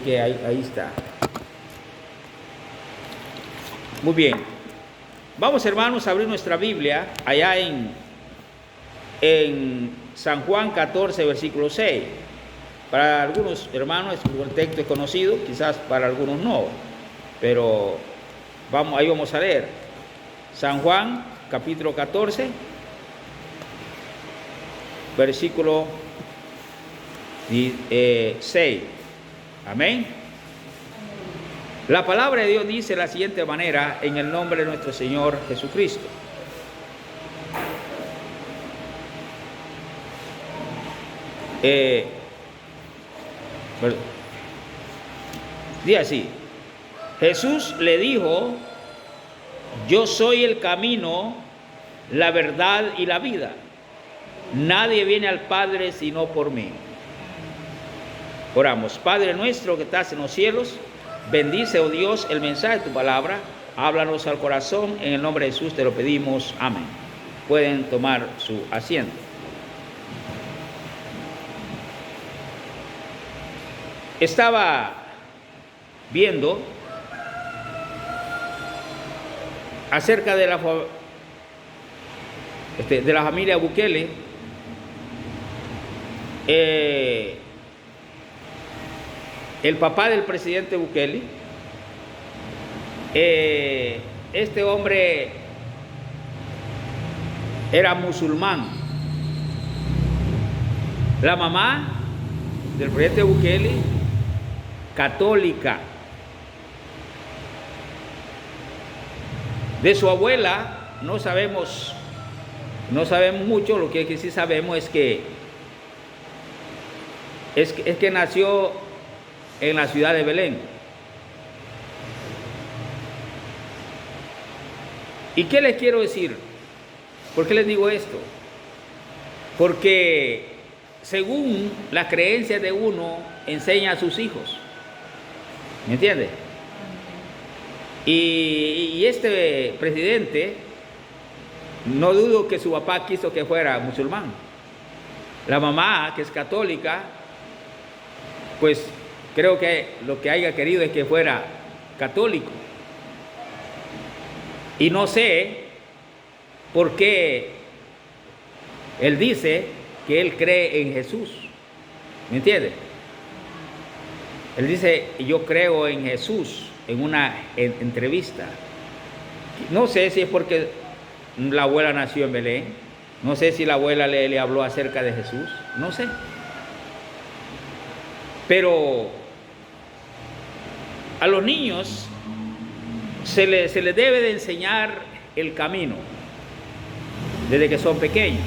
que ahí está. Muy bien. Vamos, hermanos, a abrir nuestra Biblia allá en San Juan 14, versículo 6. Para algunos hermanos el texto es conocido, quizás para algunos no, pero ahí vamos a leer. San Juan, capítulo 14, versículo 6. Amén. La palabra de Dios dice de la siguiente manera, en el nombre de nuestro Señor Jesucristo. Dice así: Jesús le dijo: yo soy el camino, la verdad y la vida. Nadie viene al Padre sino por mí. Oramos. Padre nuestro que estás en los cielos, bendice, oh Dios, el mensaje de tu palabra. Háblanos al corazón. En el nombre de Jesús te lo pedimos. Amén. Pueden tomar su asiento. Estaba viendo acerca de la familia Bukele. El papá del presidente Bukele, este hombre era musulmán. La mamá del presidente Bukele, católica. De su abuela no sabemos mucho. Lo que sí sabemos es que nació en la ciudad de Belén. ¿Y qué les quiero decir? ¿Por qué les digo esto? Porque según las creencias de uno, enseña a sus hijos. ¿Me entiende? Y este presidente, no dudo que su papá quiso que fuera musulmán. La mamá, que es católica, pues creo que lo que haya querido es que fuera católico. Y no sé por qué él dice que él cree en Jesús. ¿Me entiende? Él dice: yo creo en Jesús, en una entrevista. No sé si es porque la abuela nació en Belén. No sé si la abuela le habló acerca de Jesús. No sé. Pero a los niños se les debe de enseñar el camino desde que son pequeños.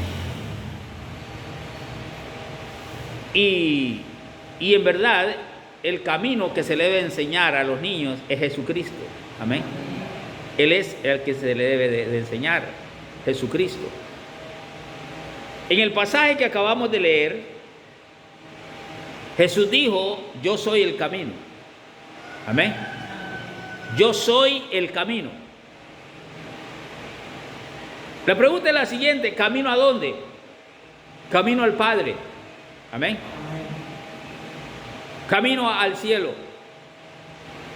Y en verdad el camino que se le debe enseñar a los niños es Jesucristo. Amén. Él es el que se le debe de enseñar, Jesucristo. En el pasaje que acabamos de leer, Jesús dijo: yo soy el camino. Amén. Yo soy el camino. La pregunta es la siguiente: ¿camino a dónde? Camino al Padre. Amén. Camino al cielo.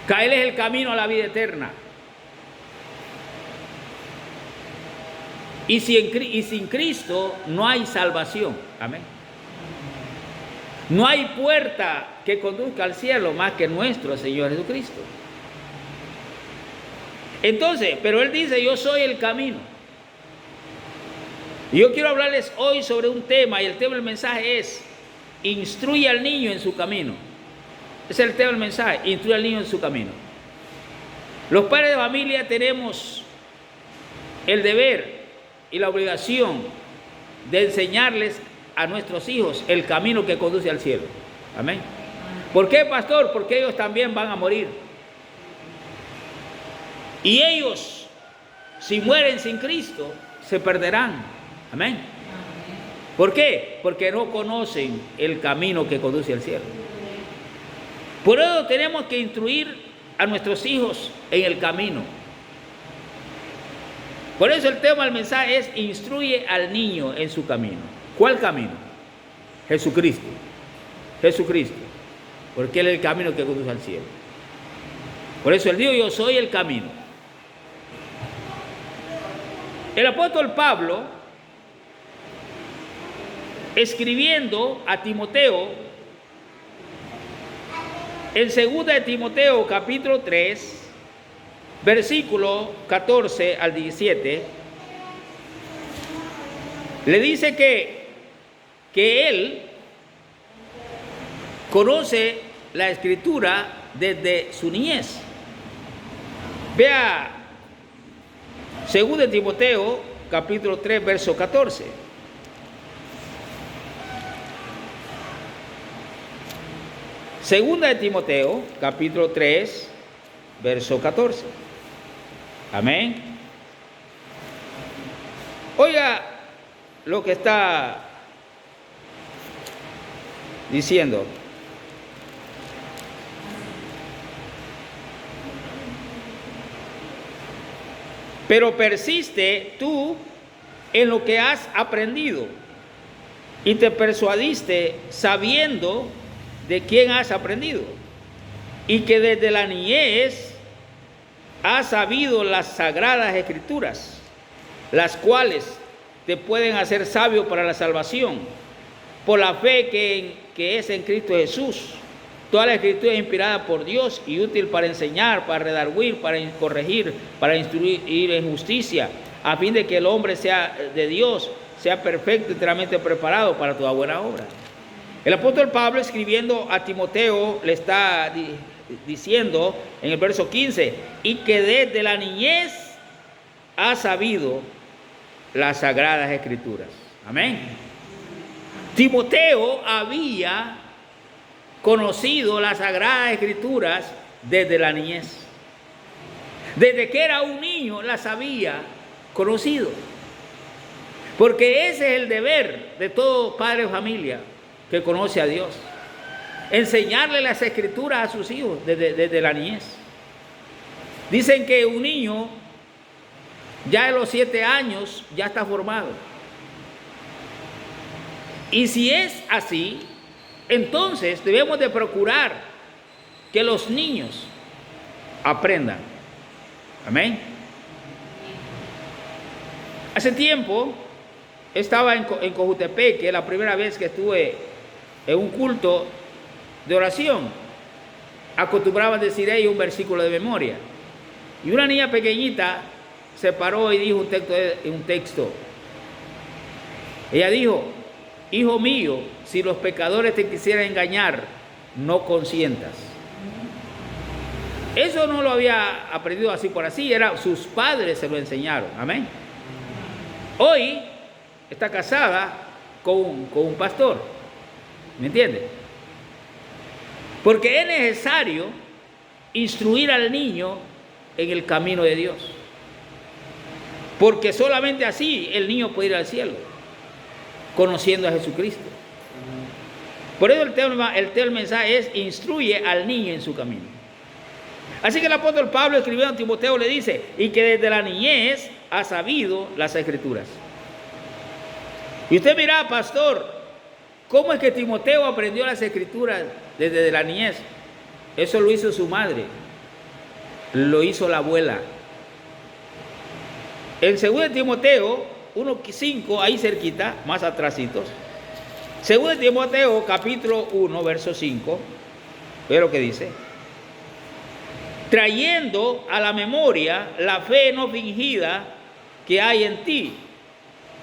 Él es el camino a la vida eterna. Y sin Cristo no hay salvación. Amén. No hay puerta que conduzca al cielo más que nuestro Señor Jesucristo. Entonces, pero Él dice: yo soy el camino. Y yo quiero hablarles hoy sobre un tema, y el tema del mensaje es: instruye al niño en su camino. Ese es el tema del mensaje: instruye al niño en su camino. Los padres de familia tenemos el deber y la obligación de enseñarles a nuestros hijos el camino que conduce al cielo. Amén. ¿Por qué, pastor? Porque ellos también van a morir. Y ellos, si mueren sin Cristo, se perderán. Amén. ¿Por qué? Porque no conocen el camino que conduce al cielo. Por eso tenemos que instruir a nuestros hijos en el camino. Por eso el tema del mensaje es: instruye al niño en su camino. ¿Cuál camino? Jesucristo. Jesucristo. porque Él es el camino que conduce al cielo. Por eso Él dijo, yo soy el camino. El apóstol Pablo, escribiendo a Timoteo, en 2 de Timoteo capítulo 3, versículo 14 al 17, le dice que él conoce la escritura desde su niñez. Vea 2 de Timoteo capítulo 3 verso 14. Segunda de Timoteo capítulo 3 verso 14. Amén. Oiga lo que está diciendo. Pero persiste tú en lo que has aprendido y te persuadiste sabiendo de quién has aprendido y que desde la niñez has sabido las sagradas escrituras, las cuales te pueden hacer sabio para la salvación por la fe que es en Cristo Jesús. Toda la escritura es inspirada por Dios y útil para enseñar, para redarguir, para corregir, para instruir en justicia, a fin de que el hombre sea de Dios, sea perfecto y enteramente preparado para toda buena obra. El apóstol Pablo, escribiendo a Timoteo, le está diciendo en el verso 15, y que desde la niñez ha sabido las sagradas escrituras. Amén. Timoteo había conocido las sagradas escrituras desde la niñez. Desde que era un niño las había conocido. Porque ese es el deber de todo padre de familia que conoce a Dios. Enseñarle las escrituras a sus hijos desde la niñez. Dicen que un niño ya a los 7 años ya está formado. Y si es así, entonces debemos de procurar que los niños aprendan. Amén. Hace tiempo estaba en Cojutepec, que es la primera vez que estuve en un culto de oración. Acostumbraban a decir ellos un versículo de memoria. Y una niña pequeñita se paró y dijo un texto. Ella dijo, hijo mío, si los pecadores te quisieran engañar, no consientas. Eso no lo había aprendido así por así, sus padres se lo enseñaron. Amén. Hoy está casada con un pastor. ¿Me entiende? Porque es necesario instruir al niño en el camino de Dios. Porque solamente así el niño puede ir al cielo, conociendo a Jesucristo. Por eso el tema del mensaje es: instruye al niño en su camino. Así que el apóstol Pablo, escribiendo a Timoteo, le dice, y que desde la niñez ha sabido las escrituras. Y usted dirá, pastor, ¿cómo es que Timoteo aprendió las escrituras desde la niñez? Eso lo hizo su madre, lo hizo la abuela. En 2 de Timoteo 1:5, ahí cerquita, más atrasitos. 2 de Timoteo capítulo 1, verso 5, ve lo que dice. Trayendo a la memoria la fe no fingida que hay en ti,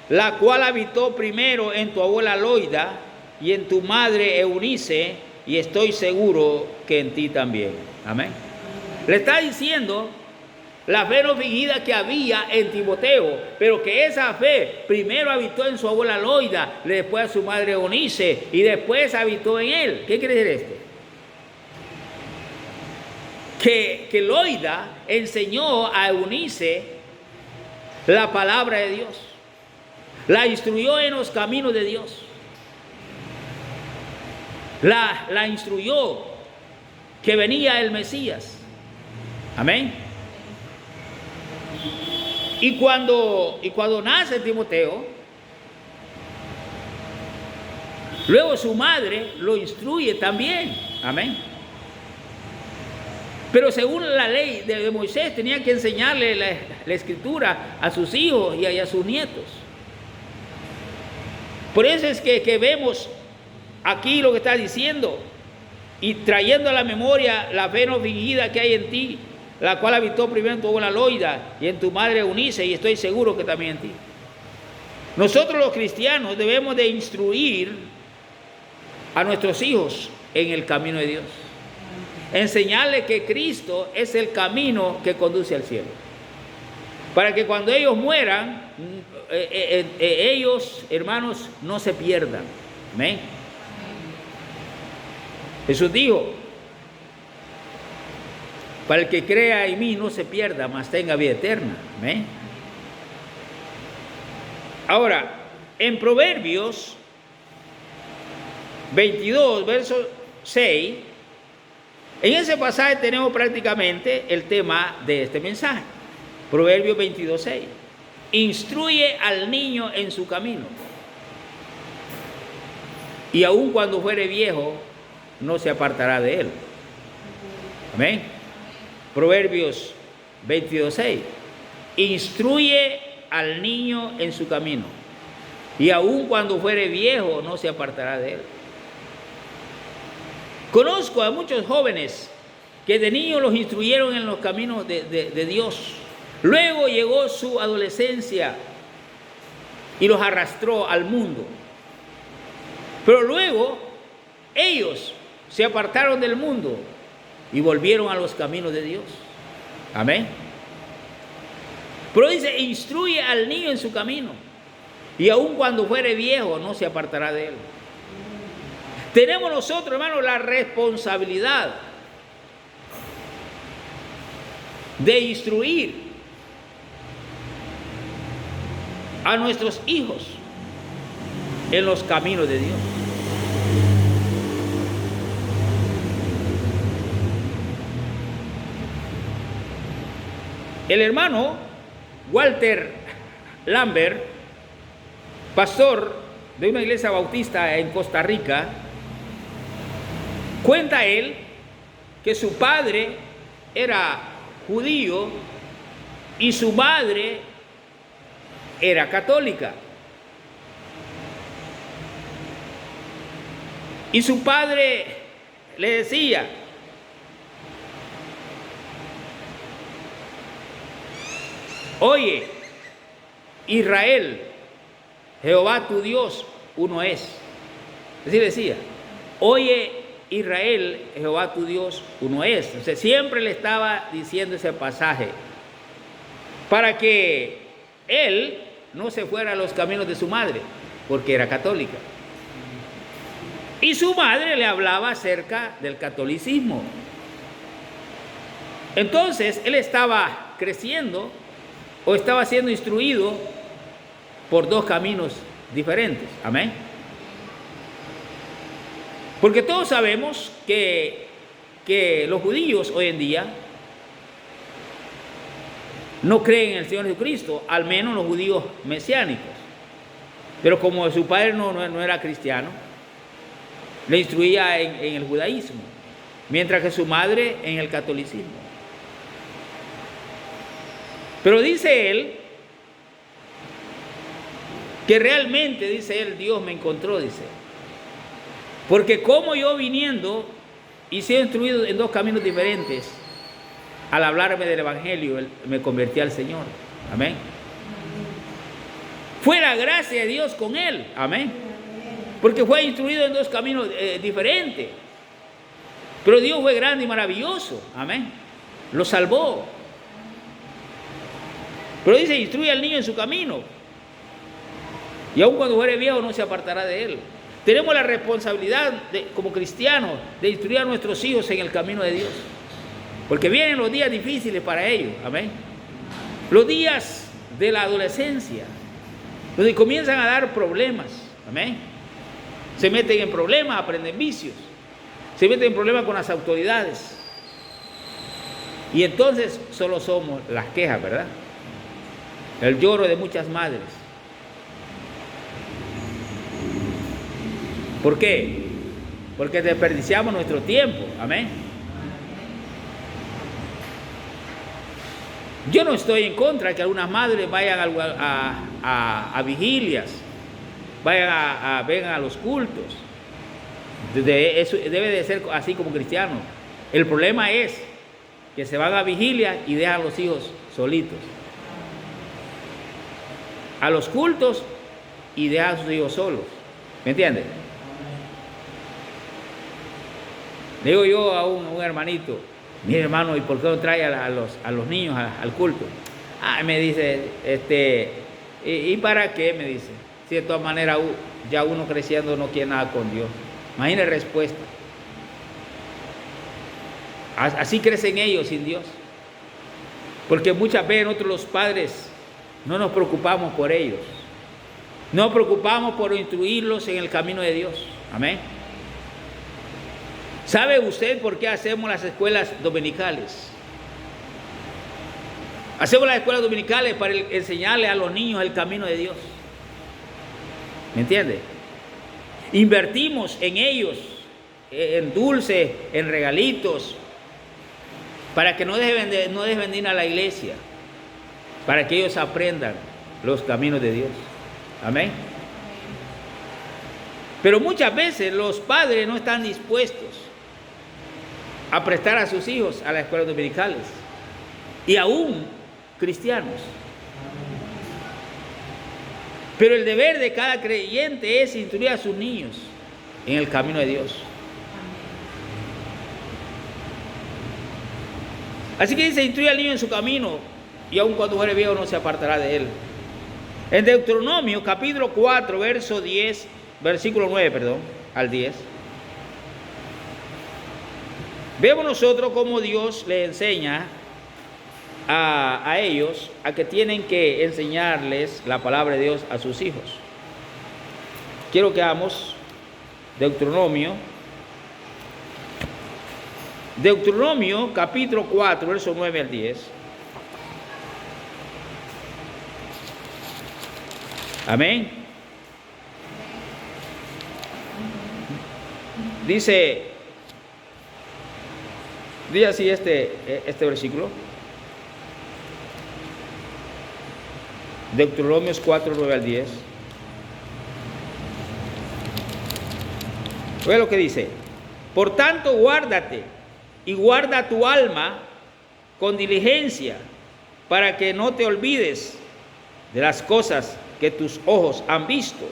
la cual habitó primero en tu abuela Loida y en tu madre Eunice, y estoy seguro que en ti también. Amén. Le está diciendo la fe no fingida que había en Timoteo, pero que esa fe primero habitó en su abuela Loida, después a su madre Eunice, y después habitó en él. ¿Qué quiere decir esto? Que Loida enseñó a Eunice la palabra de Dios, la instruyó en los caminos de Dios, la instruyó que venía el Mesías. Amén. Y cuando nace Timoteo, luego su madre lo instruye también. Amén. Pero según la ley de Moisés, tenía que enseñarle la escritura a sus hijos y a sus nietos. Por eso es que vemos aquí lo que está diciendo y trayendo a la memoria la fe no fingida que hay en ti, la cual habitó primero en tu abuela Loida y en tu madre Eunice, y estoy seguro que también en ti. Nosotros los cristianos debemos de instruir a nuestros hijos en el camino de Dios. Enseñarles que Cristo es el camino que conduce al cielo. Para que cuando ellos mueran, ellos, hermanos, no se pierdan. Amén. Jesús dijo, para el que crea en mí no se pierda, mas tenga vida eterna. Amén. Ahora, en Proverbios 22, verso 6, en ese pasaje tenemos prácticamente el tema de este mensaje. Proverbios 22, 6. Instruye al niño en su camino, y aun cuando fuere viejo, no se apartará de él. Amén. Proverbios 22, 6. Instruye al niño en su camino, y aun cuando fuere viejo, no se apartará de él. Conozco a muchos jóvenes que de niños los instruyeron en los caminos de Dios. Luego llegó su adolescencia y los arrastró al mundo. Pero luego ellos se apartaron del mundo y volvieron a los caminos de Dios. Amén. Pero dice, instruye al niño en su camino, y aun cuando fuere viejo no se apartará de él. Tenemos nosotros, hermanos, la responsabilidad de instruir a nuestros hijos en los caminos de Dios. El hermano Walter Lambert, pastor de una iglesia bautista en Costa Rica, cuenta él que su padre era judío y su madre era católica. Y su padre le decía, oye, Israel, Jehová tu Dios, uno es. Así decía, oye, Israel, Jehová tu Dios, uno es. O sea, siempre le estaba diciendo ese pasaje para que él no se fuera a los caminos de su madre, porque era católica. Y su madre le hablaba acerca del catolicismo. Entonces, él estaba creciendo o estaba siendo instruido por dos caminos diferentes. Amén. Porque todos sabemos que los judíos hoy en día no creen en el Señor Jesucristo, al menos los judíos mesiánicos. Pero como su padre no era cristiano, le instruía en el judaísmo, mientras que su madre en el catolicismo. Pero dice él que realmente, dice él, Dios me encontró, dice. Porque como yo viniendo y siendo instruido en dos caminos diferentes, al hablarme del Evangelio, me convertí al Señor. Amén. Fue la gracia de Dios con él. Amén. Porque fue instruido en dos caminos diferentes. Pero Dios fue grande y maravilloso. Amén. Lo salvó. Pero dice, instruye al niño en su camino, y aun cuando fuere viejo no se apartará de él. Tenemos la responsabilidad como cristianos de instruir a nuestros hijos en el camino de Dios. Porque vienen los días difíciles para ellos. Amén. Los días de la adolescencia, donde comienzan a dar problemas. Amén. Se meten en problemas, aprenden vicios. Se meten en problemas con las autoridades. Y entonces solo somos las quejas, ¿verdad? El lloro de muchas madres. ¿Por qué? porque desperdiciamos nuestro tiempo. Amén. Yo no estoy en contra de que algunas madres vayan a vigilias, vengan a los cultos. Eso debe de ser así como cristiano. El problema es que se van a vigilia y dejan a los hijos solitos. A los cultos y dejan a sus hijos solos. ¿Me entiendes? Le digo yo a un hermanito, mire hermano, ¿y por qué no trae a los niños al culto? Me dice, ¿y para qué? Me dice, si de todas maneras ya uno creciendo no quiere nada con Dios. Imagina la respuesta. Así crecen ellos sin Dios. Porque muchas veces nosotros los padres no nos preocupamos por ellos. No nos preocupamos por instruirlos en el camino de Dios. Amén. ¿Sabe usted por qué hacemos las escuelas dominicales? Hacemos las escuelas dominicales para enseñarle a los niños el camino de Dios. ¿Me entiende? Invertimos en ellos, en dulces, en regalitos, para que no dejen venir a la iglesia, para que ellos aprendan los caminos de Dios. Amén. Pero muchas veces los padres no están dispuestos a prestar a sus hijos a las escuelas dominicales, y aún cristianos. Pero el deber de cada creyente es instruir a sus niños en el camino de Dios. Así que dice, instruye al niño en su camino, y aun cuando fuere viejo no se apartará de él. En Deuteronomio capítulo 4, versículo 9 al 10. Vemos nosotros cómo Dios le enseña a ellos a que tienen que enseñarles la palabra de Dios a sus hijos. Quiero que hagamos Deuteronomio capítulo 4, verso 9 al 10. Amén. Dice así este versículo. Deuteronomio 4, 9 al 10. Oiga lo que dice. Por tanto, guárdate y guarda tu alma con diligencia, para que no te olvides de las cosas que tus ojos han visto,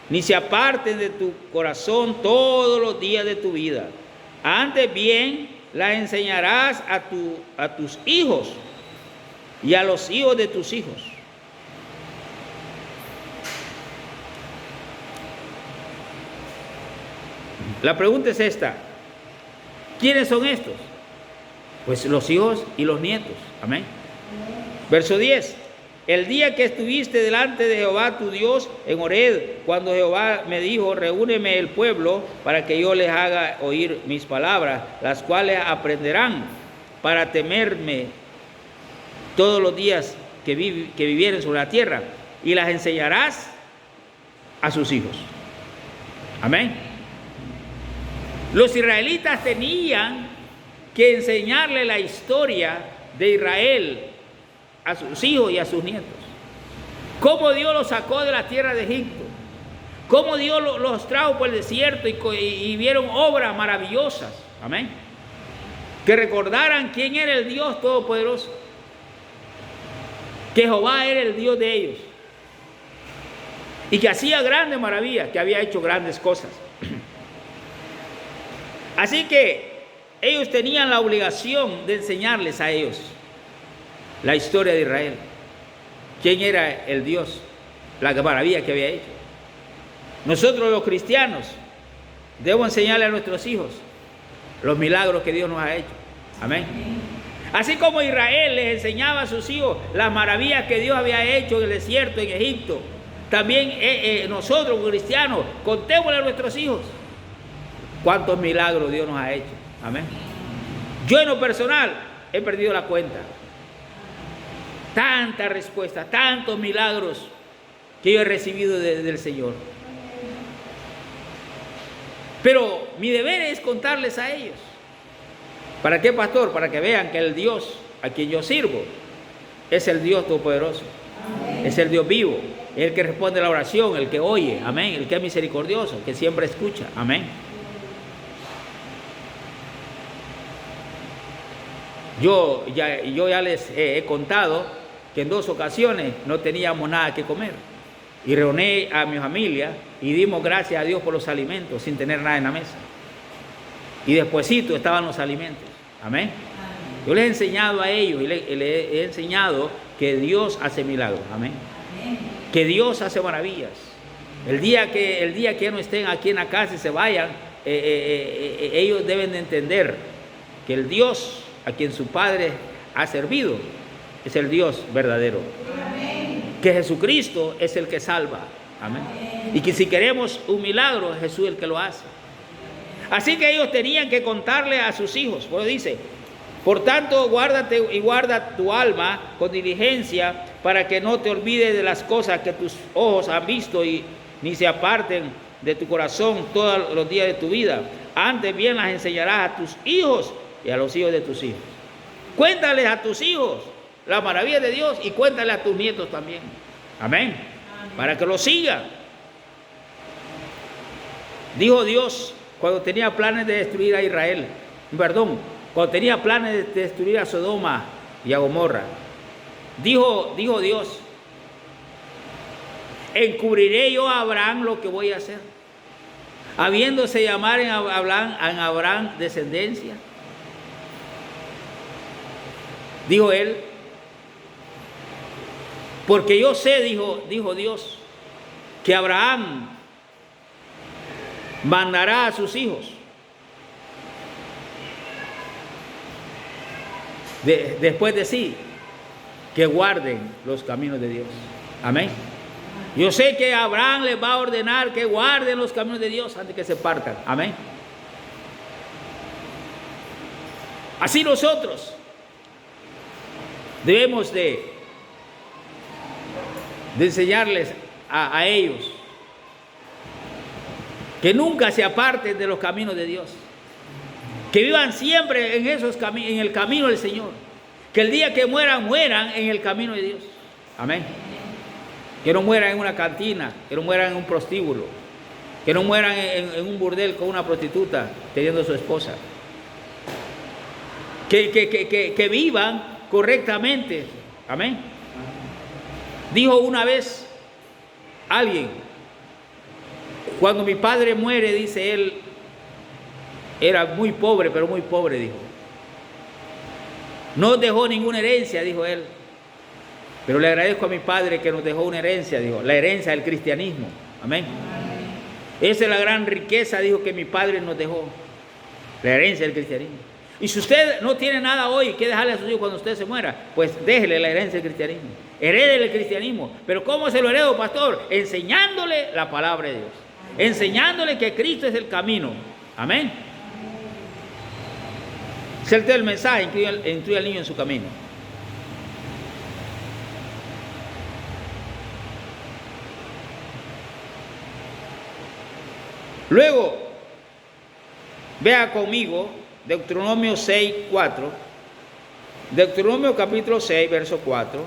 ni se aparten de tu corazón todos los días de tu vida. Antes bien, las enseñarás a tus hijos y a los hijos de tus hijos. La pregunta es esta: ¿quiénes son estos? Pues los hijos y los nietos. Amén. Verso 10. El día que estuviste delante de Jehová tu Dios en Horeb, cuando Jehová me dijo, reúneme el pueblo para que yo les haga oír mis palabras, las cuales aprenderán para temerme todos los días que vivieren sobre la tierra, y las enseñarás a sus hijos. Amén. Los israelitas tenían que enseñarle la historia de Israel a sus hijos y a sus nietos. Cómo Dios los sacó de la tierra de Egipto. Cómo Dios los trajo por el desierto y vieron obras maravillosas. Amén. Que recordaran quién era el Dios Todopoderoso. Que Jehová era el Dios de ellos. Y que hacía grandes maravillas, que había hecho grandes cosas. Así que ellos tenían la obligación de enseñarles a ellos la historia de Israel, quién era el Dios, la maravilla que había hecho. Nosotros los cristianos debemos enseñarle a nuestros hijos los milagros que Dios nos ha hecho. Amén. Así como Israel les enseñaba a sus hijos las maravillas que Dios había hecho en el desierto, en Egipto, también nosotros los cristianos contémosle a nuestros hijos cuántos milagros Dios nos ha hecho. Amén. Yo en lo personal he perdido la cuenta. Tantas respuestas, tantos milagros que yo he recibido del Señor. Pero mi deber es contarles a ellos. ¿Para qué, pastor? Para que vean que el Dios a quien yo sirvo es el Dios Todopoderoso. Amén. Es el Dios vivo, es el que responde a la oración, el que oye, amén, el que es misericordioso, que siempre escucha, amén. Yo ya les he contado que en 2 ocasiones no teníamos nada que comer y reuní a mi familia y dimos gracias a Dios por los alimentos sin tener nada en la mesa. Y despuesito estaban los alimentos, amén. Yo les he enseñado a ellos y les he enseñado que Dios hace milagros, amén. Que Dios hace maravillas. El día que ya no estén aquí en la casa y se vayan, ellos deben de entender que el Dios a quien su Padre ha servido es el Dios verdadero. Amén. Que Jesucristo es el que salva, amén. Y que si queremos un milagro, es Jesús el que lo hace. Así que ellos tenían que contarle a sus hijos. Pues dice: por tanto, guárdate y guarda tu alma con diligencia, para que no te olvides de las cosas que tus ojos han visto y ni se aparten de tu corazón todos los días de tu vida. Antes bien las enseñarás a tus hijos y a los hijos de tus hijos. Cuéntales a tus hijos la maravilla de Dios y cuéntale a tus nietos también. Amén. Para que lo sigan. Dijo Dios cuando tenía planes de destruir a Israel. Perdón. Cuando tenía planes de destruir a Sodoma y a Gomorra, dijo Dios: encubriré yo a Abraham lo que voy a hacer, habiéndose llamar en Abraham descendencia. Dijo él, porque yo sé, dijo Dios, que Abraham mandará a sus hijos después de sí, que guarden los caminos de Dios. Amén. Yo sé que Abraham les va a ordenar que guarden los caminos de Dios antes que se partan. Amén. Así nosotros debemos de enseñarles a ellos que nunca se aparten de los caminos de Dios. Que vivan siempre en el camino del Señor. Que el día que mueran en el camino de Dios. Amén. Que no mueran en una cantina, que no mueran en un prostíbulo, que no mueran en un burdel con una prostituta teniendo a su esposa. Que vivan correctamente. Amén. Dijo una vez alguien: cuando mi padre muere, dice él, era muy pobre, pero muy pobre, dijo. No dejó ninguna herencia, dijo él. Pero le agradezco a mi padre que nos dejó una herencia, dijo. La herencia del cristianismo. Amén. Esa es la gran riqueza, dijo, que mi padre nos dejó. La herencia del cristianismo. Y si usted no tiene nada hoy que dejarle a sus hijos cuando usted se muera, pues déjele la herencia del cristianismo. Herédele el cristianismo. Pero ¿cómo se lo heredo, pastor? Enseñándole la palabra de Dios. Enseñándole que Cristo es el camino. Amén. Es el del mensaje: instruye al niño en su camino. Luego, vea conmigo Deuteronomio 6:4. Deuteronomio capítulo 6, verso 4.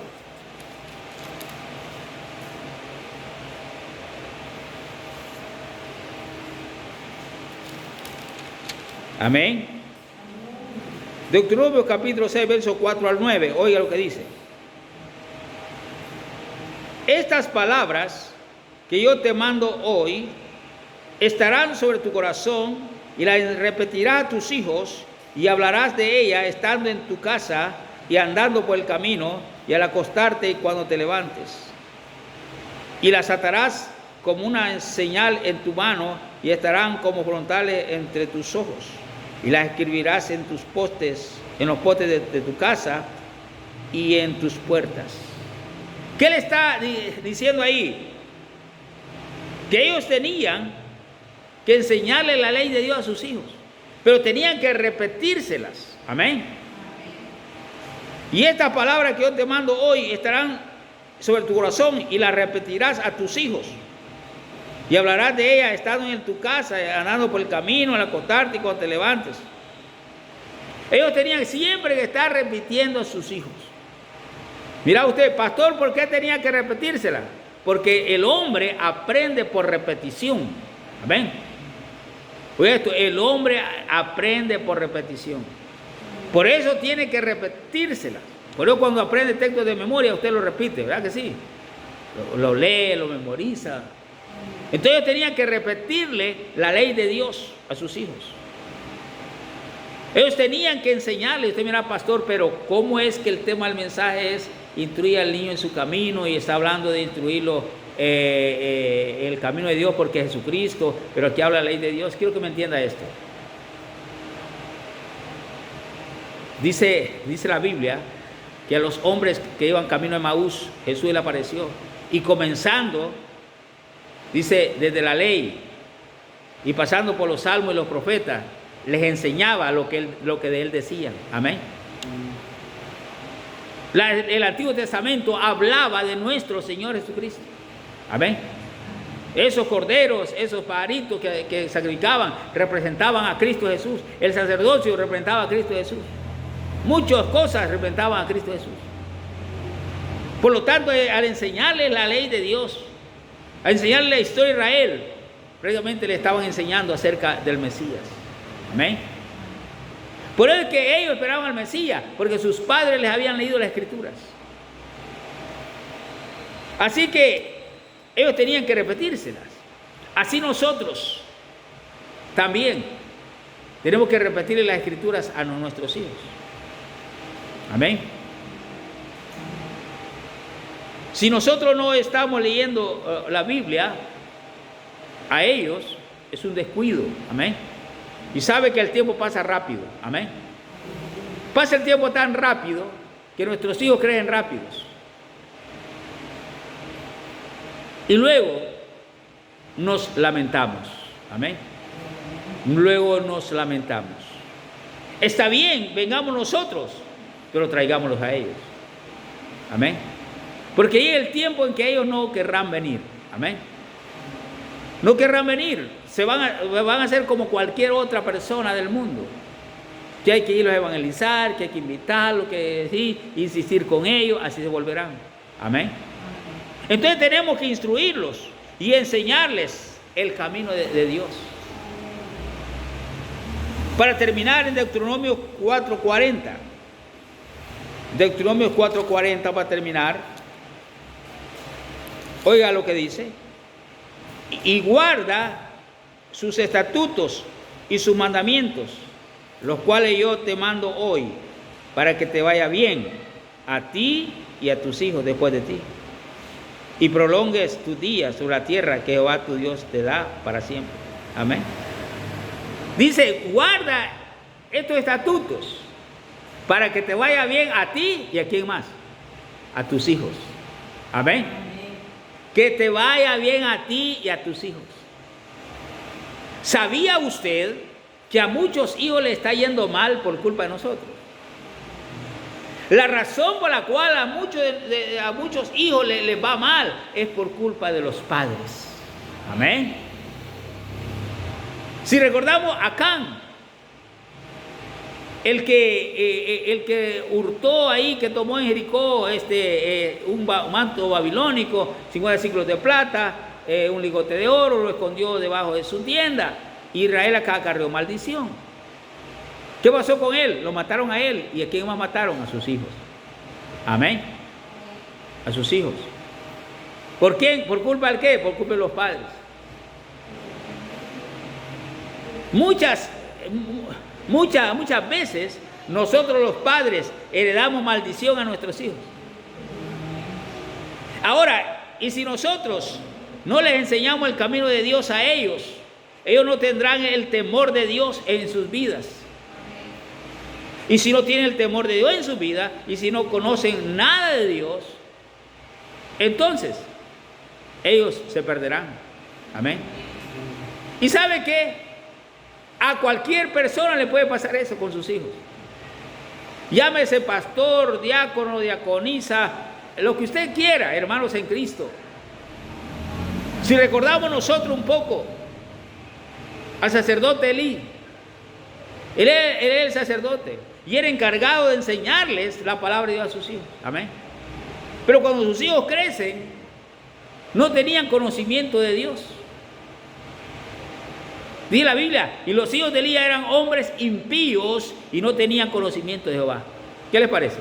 Amén. Deuteronomio capítulo 6, verso 4 al 9. Oiga lo que dice: estas palabras que yo te mando hoy estarán sobre tu corazón, y las repetirás a tus hijos, y hablarás de ellas estando en tu casa y andando por el camino y al acostarte y cuando te levantes. Y las atarás como una señal en tu mano y estarán como frontales entre tus ojos. Y las escribirás en tus postes, en los postes de tu casa y en tus puertas. ¿Qué le está diciendo ahí? Que ellos tenían que enseñarle la ley de Dios a sus hijos, pero tenían que repetírselas. Amén. Y estas palabras que yo te mando hoy estarán sobre tu corazón y las repetirás a tus hijos. Y hablarás de ella estando en tu casa, andando por el camino, al acostarte y cuando te levantes. Ellos tenían siempre que estar repitiendo a sus hijos. Mira usted, pastor, ¿por qué tenía que repetírsela? Porque el hombre aprende por repetición. Amén. Oye esto, el hombre aprende por repetición. Por eso tiene que repetírsela. Por eso cuando aprende textos de memoria, usted lo repite, ¿verdad que sí? Lo lee, lo memoriza. Entonces tenían que repetirle la ley de Dios a sus hijos. Ellos tenían que enseñarle. Usted mira, pastor, pero ¿cómo es que el tema del mensaje es instruir al niño en su camino? Y está hablando de instruirlo el camino de Dios porque es Jesucristo, pero aquí habla la ley de Dios. Quiero que me entienda esto. Dice la Biblia que a los hombres que iban camino de Emaús, Jesús le apareció. Y comenzando, dice, desde la ley y pasando por los salmos y los profetas, les enseñaba lo que de él decían. Amén. El Antiguo Testamento hablaba de nuestro Señor Jesucristo. Amén. Esos corderos, esos pajaritos que sacrificaban, representaban a Cristo Jesús. El sacerdocio representaba a Cristo Jesús. Muchas cosas representaban a Cristo Jesús. Por lo tanto, al enseñarles la ley de Dios, a enseñarles la historia de Israel, prácticamente le estaban enseñando acerca del Mesías. Amén. Por eso es que ellos esperaban al Mesías, porque sus padres les habían leído las Escrituras. Así que ellos tenían que repetírselas. Así nosotros también tenemos que repetirle las Escrituras a nuestros hijos. Amén. Si nosotros no estamos leyendo la Biblia, a ellos es un descuido. Amén. Y sabe que el tiempo pasa rápido. Amén. Pasa el tiempo tan rápido que nuestros hijos crecen rápidos. Y luego nos lamentamos. Amén. Luego nos lamentamos. Está bien, vengamos nosotros, pero traigámoslos a ellos. Amén. Porque llega el tiempo en que ellos no querrán venir. Amén. No querrán venir. Van a ser como cualquier otra persona del mundo. Que hay que irlos a evangelizar, que hay que invitarlos, que sí, insistir con ellos, así se volverán. Amén. Entonces tenemos que instruirlos y enseñarles el camino de Dios. Para terminar, en Deuteronomio 4:40. Deuteronomio 4:40 para terminar. Oiga lo que dice. Y guarda sus estatutos y sus mandamientos, los cuales yo te mando hoy, para que te vaya bien a ti y a tus hijos después de ti, y prolongues tus días sobre la tierra que Jehová tu Dios te da para siempre. Amén. Dice, guarda estos estatutos para que te vaya bien a ti y a quién más, a tus hijos. Amén. Que te vaya bien a ti y a tus hijos. ¿Sabía usted que a muchos hijos les está yendo mal por culpa de nosotros? La razón por la cual a muchos hijos les va mal es por culpa de los padres. Amén. Si recordamos a Acán, el que hurtó ahí, que tomó en Jericó un manto babilónico, 50 ciclos de plata, un lingote de oro, lo escondió debajo de su tienda. Israel acá acarreó maldición. ¿Qué pasó con él? Lo mataron a él. ¿Y a quién más mataron? A sus hijos. Amén. A sus hijos. ¿Por quién? ¿Por culpa de qué? Por culpa de los padres. Muchas veces nosotros los padres heredamos maldición a nuestros hijos. Ahora, y si nosotros no les enseñamos el camino de Dios a ellos, ellos no tendrán el temor de Dios en sus vidas. Y si no tienen el temor de Dios en su vida, y si no conocen nada de Dios, entonces ellos se perderán. Amén. ¿Y sabe qué? A cualquier persona le puede pasar eso con sus hijos. Llámese pastor, diácono, diaconisa, lo que usted quiera, hermanos en Cristo. Si recordamos nosotros un poco al sacerdote Elí, él era el sacerdote y era encargado de enseñarles la palabra de Dios a sus hijos. Amén. Pero cuando sus hijos crecen, no tenían conocimiento de Dios. Dice la Biblia, y los hijos de Elías eran hombres impíos y no tenían conocimiento de Jehová. ¿Qué les parece?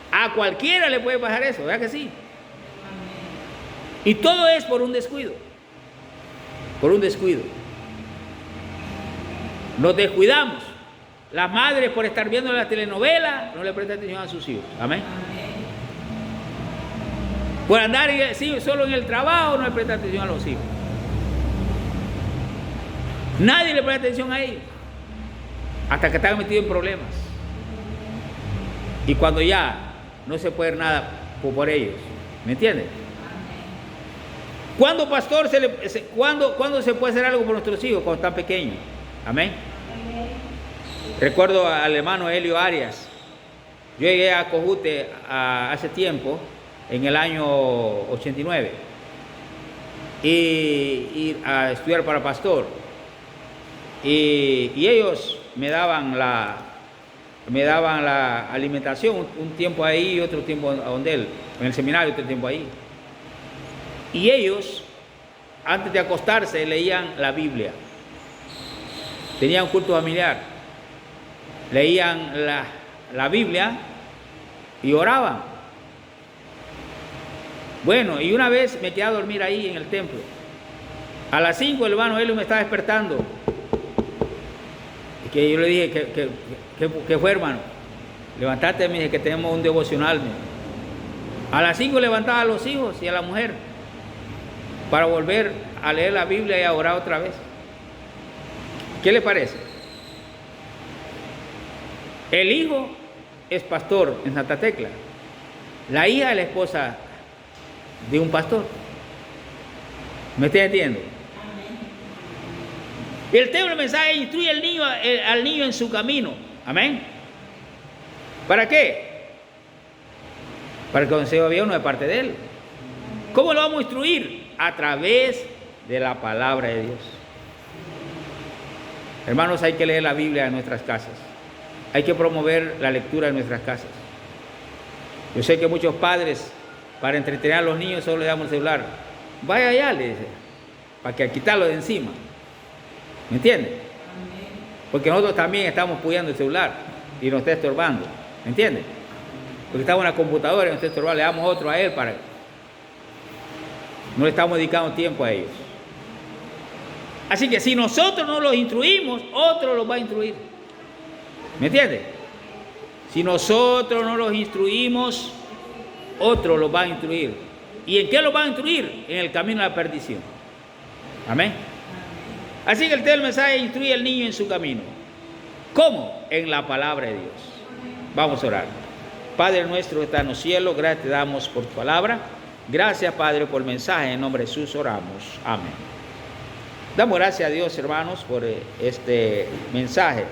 A cualquiera le puede pasar eso, ¿verdad que sí? Y todo es por un descuido. Por un descuido. Nos descuidamos. Las madres, por estar viendo la telenovela, no le prestan atención a sus hijos. Amén. Por andar solo en el trabajo, no le prestan atención a los hijos. Nadie le presta atención a ellos hasta que están metidos en problemas. Y cuando ya no se puede hacer nada por ellos. ¿Me entiendes? ¿Cuándo, pastor, ¿cuándo se puede hacer algo por nuestros hijos? Cuando están pequeños. Amén. Recuerdo al hermano Helio Arias. Yo llegué a Cojute hace tiempo, en el año 89, y a estudiar para pastor. Y ellos me daban la alimentación, un tiempo ahí y otro tiempo donde él, en el seminario, otro tiempo ahí. Y ellos, antes de acostarse, leían la Biblia. Tenían un culto familiar. Leían la Biblia y oraban. Bueno, y una vez me quedé a dormir ahí en el templo. A las 5 el hermano Helio me estaba despertando. Y que yo le dije, ¿qué fue, hermano? Levantate, me dije que tenemos un devocional. A las 5 levantaba a los hijos y a la mujer para volver a leer la Biblia y a orar otra vez. ¿Qué le parece? El hijo es pastor en Santa Tecla. La hija es la esposa de un pastor. ¿Me está entendiendo? El tema del mensaje instruye al niño en su camino. Amén. ¿Para qué? Para que cuando se vea uno de parte de él. ¿Cómo lo vamos a instruir? A través de la palabra de Dios. Hermanos, hay que leer la Biblia en nuestras casas. Hay que promover la lectura en nuestras casas. Yo sé que muchos padres, para entretener a los niños, solo le damos el celular. Vaya allá, le dice, para que quitarlo de encima. ¿Me entiende? Porque nosotros también estamos apoyando el celular y nos está estorbando. ¿Me entiende? Porque estamos en la computadora y nos está estorbando, le damos otro a él para... No le estamos dedicando tiempo a ellos. Así que si nosotros no los instruimos, otro los va a instruir. ¿Me entiende? Si nosotros no los instruimos, otro los va a instruir. ¿Y en qué los va a instruir? En el camino a la perdición. Amén. Así que el tema del mensaje instruye al niño en su camino. ¿Cómo? En la palabra de Dios. Vamos a orar. Padre nuestro que está en los cielos, gracias te damos por tu palabra. Gracias, Padre, por el mensaje. En nombre de Jesús oramos. Amén. Damos gracias a Dios, hermanos, por este mensaje.